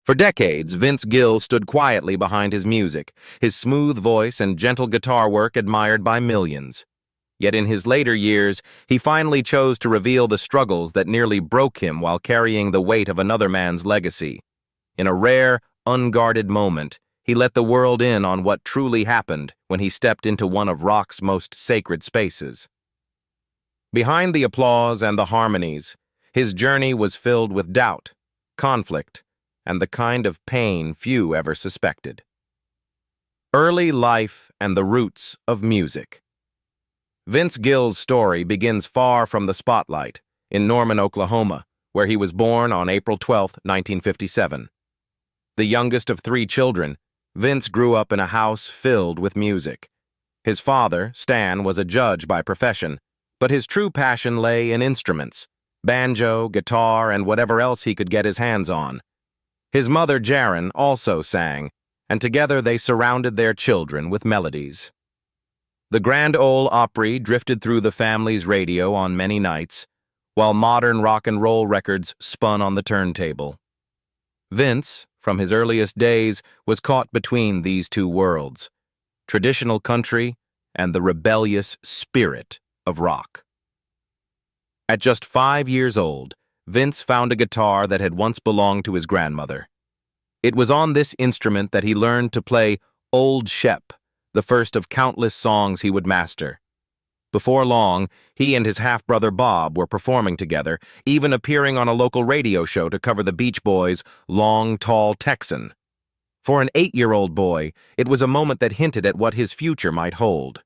For decades, Vince Gill stood quietly behind his music, his smooth voice and gentle guitar work admired by millions. Yet in his later years, he finally chose to reveal the struggles that nearly broke him while carrying the weight of another man's legacy. In a rare, unguarded moment, he let the world in on what truly happened when he stepped into one of rock's most sacred spaces. Behind the applause and the harmonies, his journey was filled with doubt, conflict, and the kind of pain few ever suspected. Early life and the roots of music. Vince Gill's story begins far from the spotlight, in Norman, Oklahoma, where he was born on April 12, 1957. The youngest of 3 children, Vince grew up in a house filled with music. His father, Stan, was a judge by profession, but his true passion lay in instruments, banjo, guitar, and whatever else he could get his hands on. His mother, Jaren, also sang, and together they surrounded their children with melodies. The Grand Ole Opry drifted through the family's radio on many nights, while modern rock and roll records spun on the turntable. Vince, from his earliest days, was caught between these two worlds, traditional country and the rebellious spirit of rock. At just 5 years old, Vince found a guitar that had once belonged to his grandmother. It was on this instrument that he learned to play Old Shep, the first of countless songs he would master. Before long, he and his half-brother Bob were performing together, even appearing on a local radio show to cover the Beach Boys' Long, Tall Texan. For an 8-year-old boy, it was a moment that hinted at what his future might hold.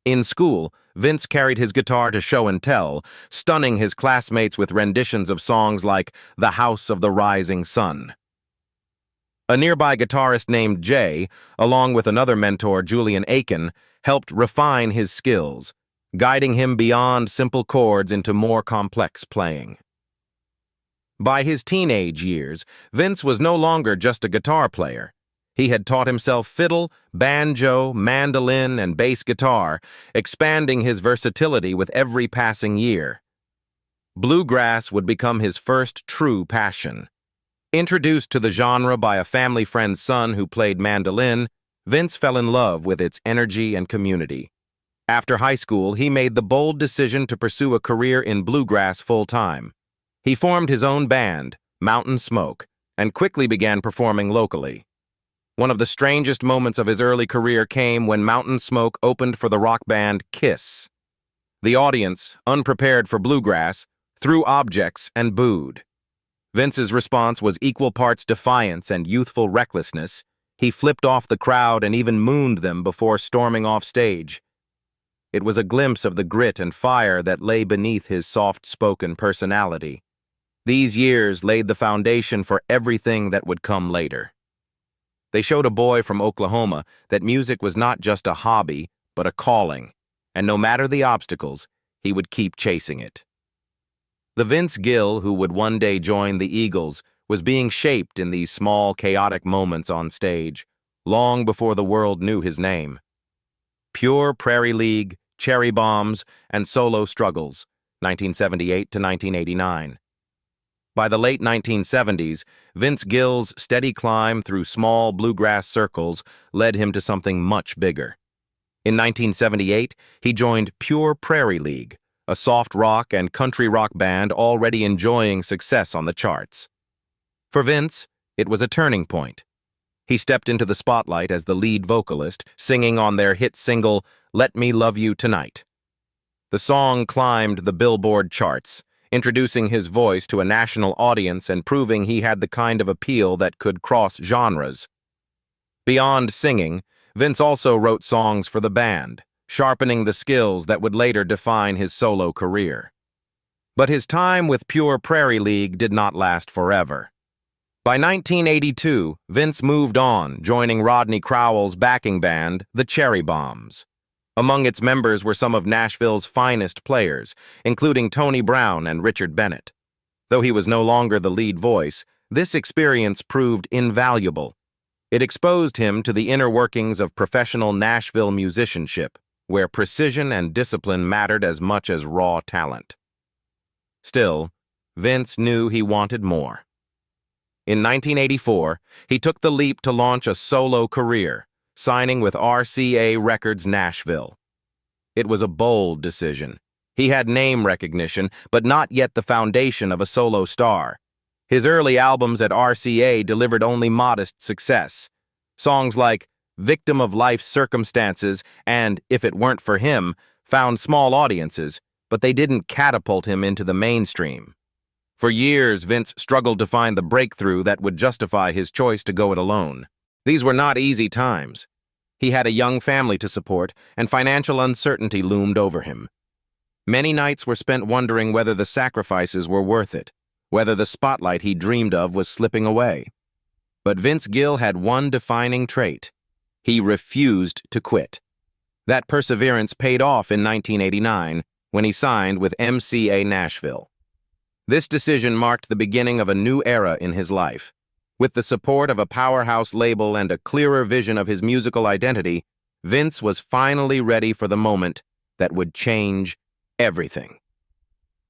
In school, Vince carried his guitar to show and tell, stunning his classmates with renditions of songs like The House of the Rising Sun. A nearby guitarist named Jay, along with another mentor, Julian Aiken, helped refine his skills, guiding him beyond simple chords into more complex playing. By his teenage years, Vince was no longer just a guitar player. He had taught himself fiddle, banjo, mandolin, and bass guitar, expanding his versatility with every passing year. Bluegrass would become his first true passion. Introduced to the genre by a family friend's son who played mandolin, Vince fell in love with its energy and community. After high school, he made the bold decision to pursue a career in bluegrass full-time. He formed his own band, Mountain Smoke, and quickly began performing locally. One of the strangest moments of his early career came when Mountain Smoke opened for the rock band Kiss. The audience, unprepared for bluegrass, threw objects and booed. Vince's response was equal parts defiance and youthful recklessness. He flipped off the crowd and even mooned them before storming off stage. It was a glimpse of the grit and fire that lay beneath his soft-spoken personality. These years laid the foundation for everything that would come later. They showed a boy from Oklahoma that music was not just a hobby, but a calling, and no matter the obstacles, he would keep chasing it. The Vince Gill who would one day join the Eagles was being shaped in these small, chaotic moments on stage, long before the world knew his name. Pure Prairie League, Cherry Bombs, and Solo Struggles, 1978 to 1989. By the late 1970s, Vince Gill's steady climb through small bluegrass circles led him to something much bigger. In 1978, he joined Pure Prairie League, a soft rock and country rock band already enjoying success on the charts. For Vince, it was a turning point. He stepped into the spotlight as the lead vocalist, singing on their hit single, Let Me Love You Tonight. The song climbed the Billboard charts, introducing his voice to a national audience and proving he had the kind of appeal that could cross genres. Beyond singing, Vince also wrote songs for the band, sharpening the skills that would later define his solo career. But his time with Pure Prairie League did not last forever. By 1982, Vince moved on, joining Rodney Crowell's backing band, the Cherry Bombs. Among its members were some of Nashville's finest players, including Tony Brown and Richard Bennett. Though he was no longer the lead voice, this experience proved invaluable. It exposed him to the inner workings of professional Nashville musicianship, where precision and discipline mattered as much as raw talent. Still, Vince knew he wanted more. In 1984, he took the leap to launch a solo career, signing with RCA Records Nashville. It was a bold decision. He had name recognition, but not yet the foundation of a solo star. His early albums at RCA delivered only modest success. Songs like Victim of Life's Circumstances and If It Weren't for Him found small audiences, but they didn't catapult him into the mainstream. For years, Vince struggled to find the breakthrough that would justify his choice to go it alone. These were not easy times. He had a young family to support, and financial uncertainty loomed over him. Many nights were spent wondering whether the sacrifices were worth it, whether the spotlight he dreamed of was slipping away. But Vince Gill had one defining trait. He refused to quit. That perseverance paid off in 1989 when he signed with MCA Nashville. This decision marked the beginning of a new era in his life. With the support of a powerhouse label and a clearer vision of his musical identity, Vince was finally ready for the moment that would change everything.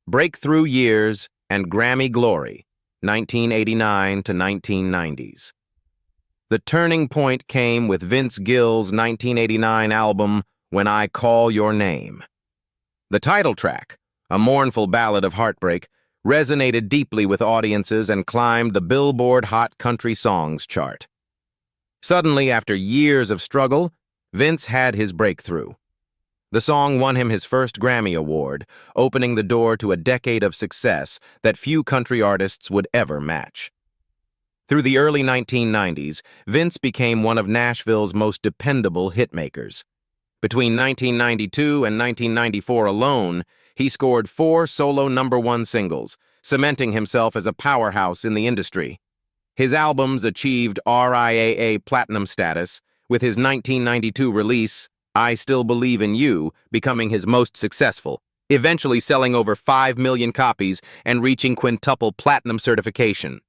Breakthrough years and Grammy glory, 1989 to 1990s. The turning point came with Vince Gill's 1989 album, When I Call Your Name. The title track, a mournful ballad of heartbreak, resonated deeply with audiences and climbed the Billboard Hot Country Songs chart. Suddenly, after years of struggle, Vince had his breakthrough. The song won him his first Grammy Award, opening the door to a decade of success that few country artists would ever match. Through the early 1990s, Vince became one of Nashville's most dependable hitmakers. Between 1992 and 1994 alone, he scored 4 solo #1 singles, cementing himself as a powerhouse in the industry. His albums achieved RIAA Platinum status, with his 1992 release, I Still Believe in You, becoming his most successful, eventually selling over 5 million copies and reaching quintuple platinum certification.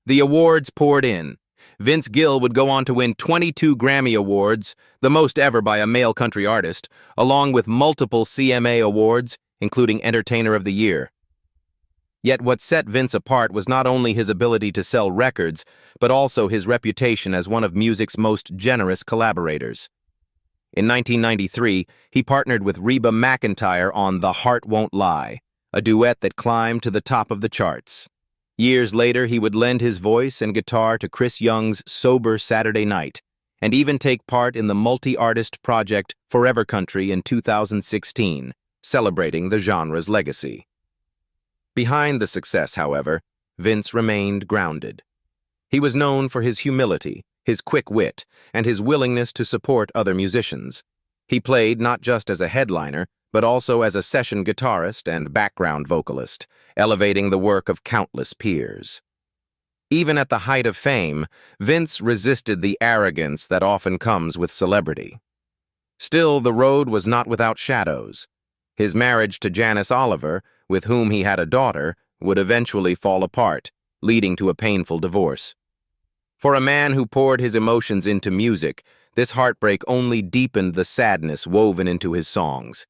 The awards poured in. Vince Gill would go on to win 22 Grammy Awards, the most ever by a male country artist, along with multiple CMA awards, including Entertainer of the Year. Yet what set Vince apart was not only his ability to sell records, but also his reputation as one of music's most generous collaborators. In 1993, he partnered with Reba McEntire on The Heart Won't Lie, a duet that climbed to the top of the charts. Years later, he would lend his voice and guitar to Chris Young's Sober Saturday Night, and even take part in the multi-artist project Forever Country in 2016, celebrating the genre's legacy. Behind the success, however, Vince remained grounded. He was known for his humility, his quick wit, and his willingness to support other musicians. He played not just as a headliner, but also as a session guitarist and background vocalist, elevating the work of countless peers. Even at the height of fame, Vince resisted the arrogance that often comes with celebrity. Still, the road was not without shadows. His marriage to Janice Oliver, with whom he had a daughter, would eventually fall apart, leading to a painful divorce. For a man who poured his emotions into music, this heartbreak only deepened the sadness woven into his songs.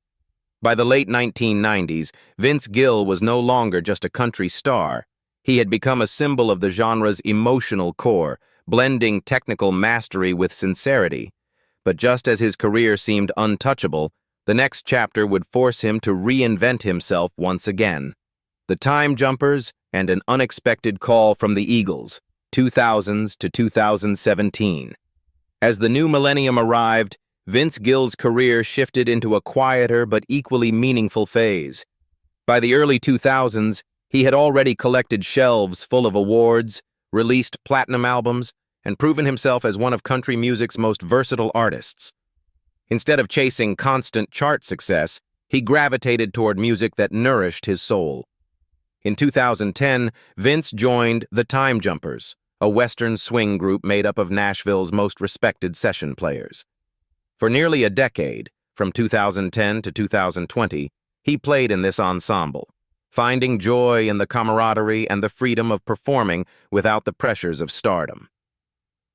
By the late 1990s, Vince Gill was no longer just a country star. He had become a symbol of the genre's emotional core, blending technical mastery with sincerity. But just as his career seemed untouchable, the next chapter would force him to reinvent himself once again. The Time Jumpers and An Unexpected Call from the Eagles, 2000s to 2017. As the new millennium arrived, Vince Gill's career shifted into a quieter but equally meaningful phase. By the early 2000s, he had already collected shelves full of awards, released platinum albums, and proven himself as one of country music's most versatile artists. Instead of chasing constant chart success, he gravitated toward music that nourished his soul. In 2010, Vince joined the Time Jumpers, a Western swing group made up of Nashville's most respected session players. For nearly a decade, from 2010 to 2020, he played in this ensemble, finding joy in the camaraderie and the freedom of performing without the pressures of stardom.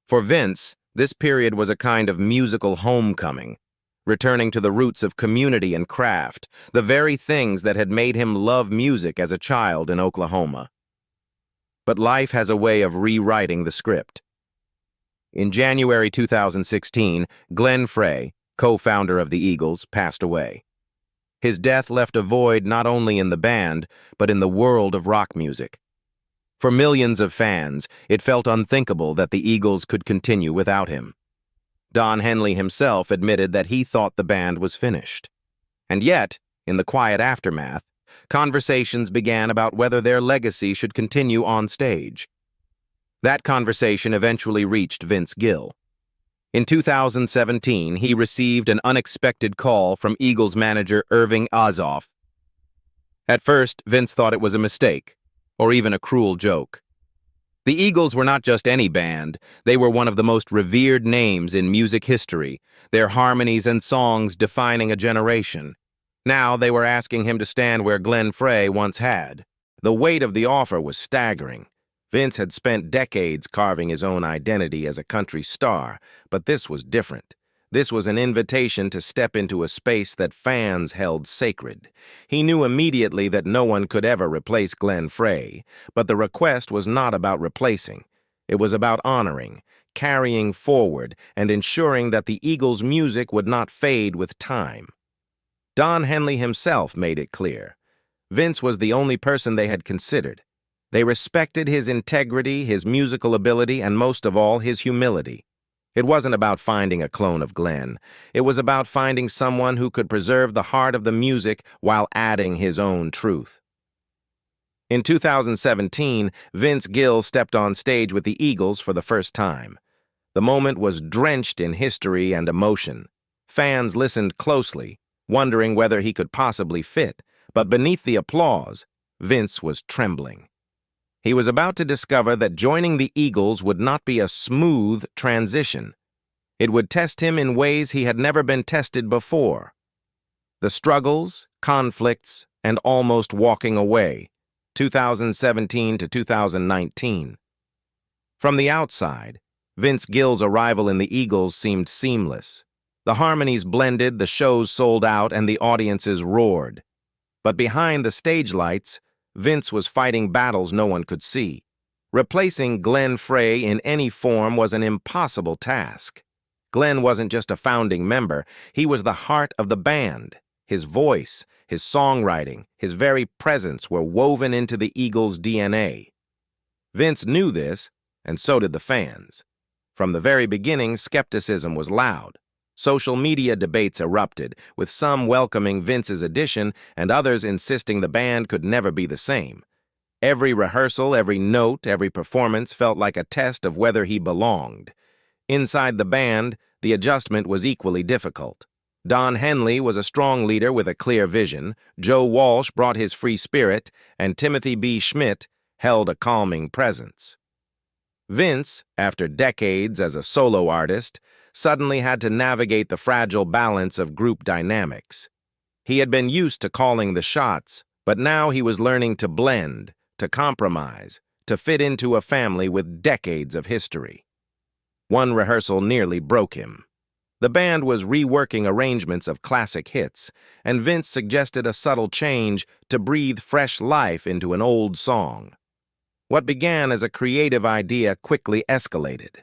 For Vince, this period was a kind of musical homecoming, returning to the roots of community and craft, the very things that had made him love music as a child in Oklahoma. but life has a way of rewriting the script. In January 2016, Glenn Frey, co-founder of the Eagles, passed away. His death left a void not only in the band, but in the world of rock music. For millions of fans, it felt unthinkable that the Eagles could continue without him. Don Henley himself admitted that he thought the band was finished. And yet, in the quiet aftermath, conversations began about whether their legacy should continue on stage. That conversation eventually reached Vince Gill. In 2017, he received an unexpected call from Eagles manager Irving Azoff. At first, Vince thought it was a mistake, or even a cruel joke. The Eagles were not just any band, they were one of the most revered names in music history, their harmonies and songs defining a generation. Now they were asking him to stand where Glenn Frey once had. The weight of the offer was staggering. Vince had spent decades carving his own identity as a country star, but this was different. This was an invitation to step into a space that fans held sacred. He knew immediately that no one could ever replace Glenn Frey, but the request was not about replacing. It was about honoring, carrying forward, and ensuring that the Eagles' music would not fade with time. Don Henley himself made it clear. Vince was the only person they had considered. They respected his integrity, his musical ability, and most of all, his humility. It wasn't about finding a clone of Glenn. It was about finding someone who could preserve the heart of the music while adding his own truth. In 2017, Vince Gill stepped on stage with the Eagles for the first time. The moment was drenched in history and emotion. Fans listened closely, wondering whether he could possibly fit, but beneath the applause, Vince was trembling. He was about to discover that joining the Eagles would not be a smooth transition. It would test him in ways he had never been tested before. The struggles, conflicts, and almost walking away, 2017 to 2019. From the outside, Vince Gill's arrival in the Eagles seemed seamless. The harmonies blended, the shows sold out, and the audiences roared. But behind the stage lights, Vince was fighting battles no one could see. Replacing Glenn Frey in any form was an impossible task. Glenn wasn't just a founding member, he was the heart of the band. His voice, his songwriting, his very presence were woven into the Eagles' DNA. Vince knew this, and so did the fans. From the very beginning, skepticism was loud. Social media debates erupted, with some welcoming Vince's addition and others insisting the band could never be the same. Every rehearsal, every note, every performance felt like a test of whether he belonged. Inside the band, the adjustment was equally difficult. Don Henley was a strong leader with a clear vision, Joe Walsh brought his free spirit, and Timothy B. Schmidt held a calming presence. Vince, after decades as a solo artist, suddenly had to navigate the fragile balance of group dynamics. He had been used to calling the shots, but now he was learning to blend, to compromise, to fit into a family with decades of history. One rehearsal nearly broke him. The band was reworking arrangements of classic hits, and Vince suggested a subtle change to breathe fresh life into an old song. What began as a creative idea quickly escalated.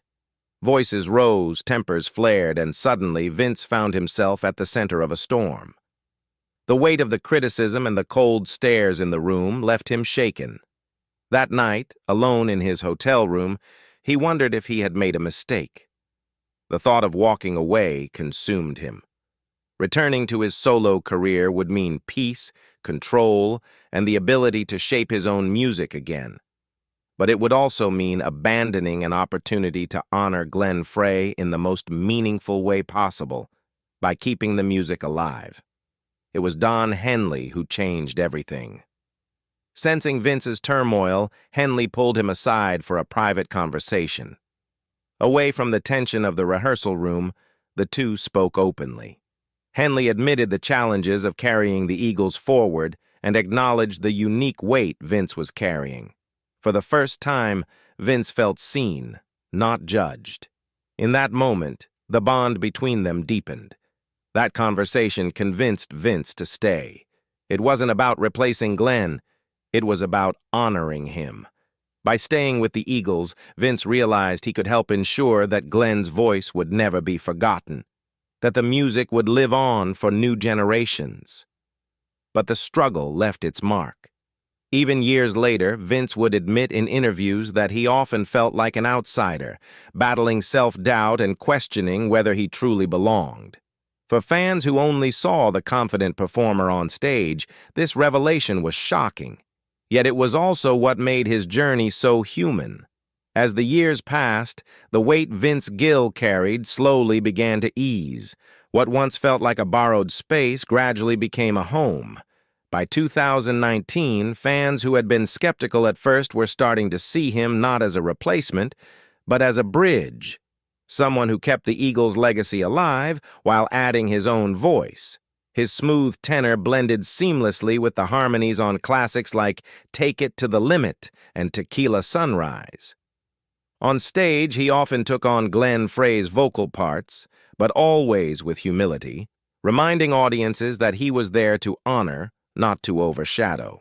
Voices rose, tempers flared, and suddenly Vince found himself at the center of a storm. The weight of the criticism and the cold stares in the room left him shaken. That night, alone in his hotel room, he wondered if he had made a mistake. The thought of walking away consumed him. Returning to his solo career would mean peace, control, and the ability to shape his own music again. But it would also mean abandoning an opportunity to honor Glenn Frey in the most meaningful way possible, by keeping the music alive. It was Don Henley who changed everything. Sensing Vince's turmoil, Henley pulled him aside for a private conversation. Away from the tension of the rehearsal room, the two spoke openly. Henley admitted the challenges of carrying the Eagles forward and acknowledged the unique weight Vince was carrying. For the first time, Vince felt seen, not judged. In that moment, the bond between them deepened. That conversation convinced Vince to stay. It wasn't about replacing Glenn, it was about honoring him. By staying with the Eagles, Vince realized he could help ensure that Glenn's voice would never be forgotten, that the music would live on for new generations. But the struggle left its mark. Even years later, Vince would admit in interviews that he often felt like an outsider, battling self-doubt and questioning whether he truly belonged. For fans who only saw the confident performer on stage, this revelation was shocking. Yet it was also what made his journey so human. As the years passed, the weight Vince Gill carried slowly began to ease. What once felt like a borrowed space gradually became a home. By 2019, fans who had been skeptical at first were starting to see him not as a replacement, but as a bridge, someone who kept the Eagles' legacy alive while adding his own voice. His smooth tenor blended seamlessly with the harmonies on classics like Take It to the Limit and Tequila Sunrise. On stage, he often took on Glenn Frey's vocal parts, but always with humility, reminding audiences that he was there to honor, not to overshadow.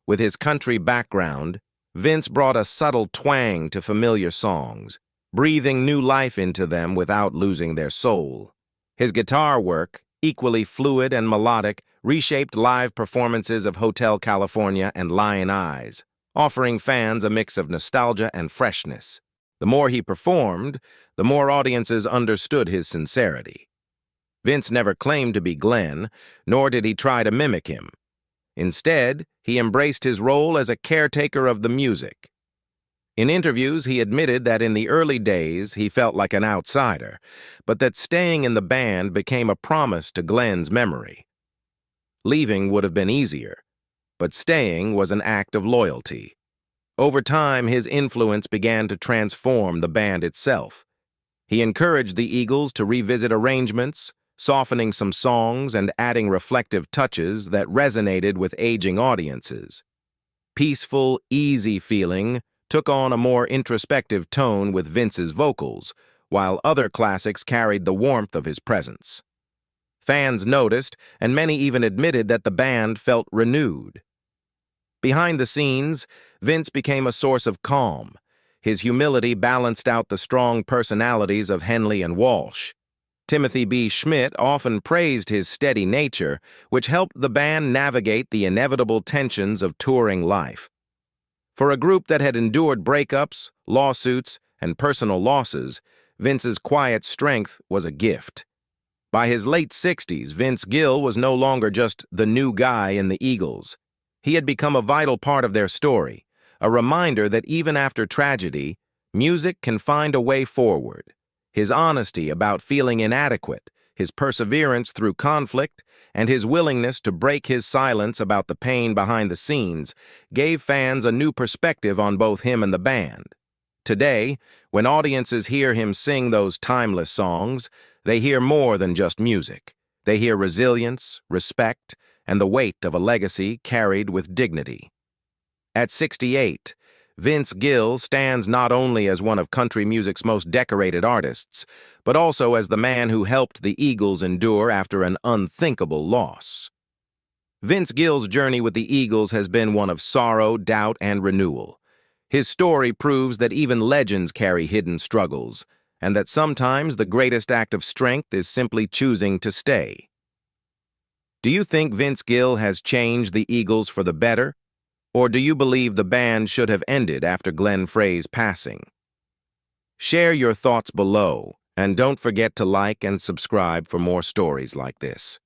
With his country background, Vince brought a subtle twang to familiar songs, breathing new life into them without losing their soul. His guitar work, equally fluid and melodic, reshaped live performances of Hotel California and Lion Eyes, offering fans a mix of nostalgia and freshness. The more he performed, the more audiences understood his sincerity. Vince never claimed to be Glenn, nor did he try to mimic him. Instead, he embraced his role as a caretaker of the music. In interviews, he admitted that in the early days he felt like an outsider, but that staying in the band became a promise to Glenn's memory. Leaving would have been easier, but staying was an act of loyalty. Over time, his influence began to transform the band itself. He encouraged the Eagles to revisit arrangements, softening some songs and adding reflective touches that resonated with aging audiences. Peaceful, easy feeling took on a more introspective tone with Vince's vocals, while other classics carried the warmth of his presence. Fans noticed, and many even admitted that the band felt renewed. Behind the scenes, Vince became a source of calm. His humility balanced out the strong personalities of Henley and Walsh. Timothy B. Schmidt often praised his steady nature, which helped the band navigate the inevitable tensions of touring life. For a group that had endured breakups, lawsuits, and personal losses, Vince's quiet strength was a gift. By his late 60s, Vince Gill was no longer just the new guy in the Eagles. He had become a vital part of their story, a reminder that even after tragedy, music can find a way forward. His honesty about feeling inadequate, his perseverance through conflict, and his willingness to break his silence about the pain behind the scenes gave fans a new perspective on both him and the band. Today, when audiences hear him sing those timeless songs, they hear more than just music. They hear resilience, respect, and the weight of a legacy carried with dignity. At 68, Vince Gill stands not only as one of country music's most decorated artists, but also as the man who helped the Eagles endure after an unthinkable loss. Vince Gill's journey with the Eagles has been one of sorrow, doubt, and renewal. His story proves that even legends carry hidden struggles, and that sometimes the greatest act of strength is simply choosing to stay. Do you think Vince Gill has changed the Eagles for the better? Or do you believe the band should have ended after Glenn Frey's passing? Share your thoughts below, and don't forget to like and subscribe for more stories like this.